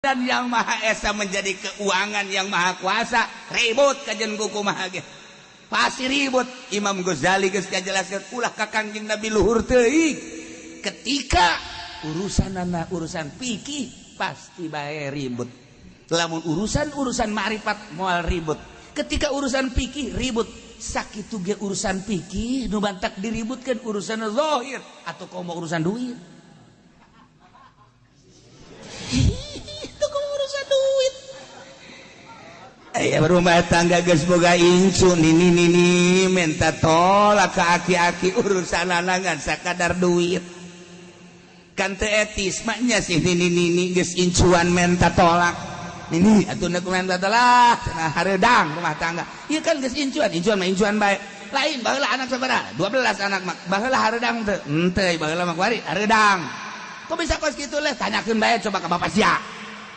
dan yang Maha Esa menjadi keuangan yang Maha Kuasa. Ribut kajian buku Maha ge pasti ribut. Imam Ghazali geus ngajelaskeun ulah ka Kangjeng Nabi luhur teuing ketika urusan fikih pasti bae ribut. Lamun urusan ma'rifat moal ribut. Ketika urusan fikih ribut. Sakitu ge urusan fikih nu bantak diributkeun urusan zahir atau komo urusan duit. Itu komo urusan duit. Aya rumah tangga geus boga incun ini minta tolak ka aki-aki urusan lanangan sakadar duit. Kan teu etis maknya sih ini geus incuan minta tolak. Ini atuh na kumenta lah cenah hareudang rumah tangga. Ieu kan geus incuan mah incuan bae. Lain baheula anak sabaraha? 12 anak mah. Baheula hareudang teu? Henteu, baheula mah kuari hareudang. Kok bisa kos kitu leh? Tanyakeun bae coba ka Bapak sia.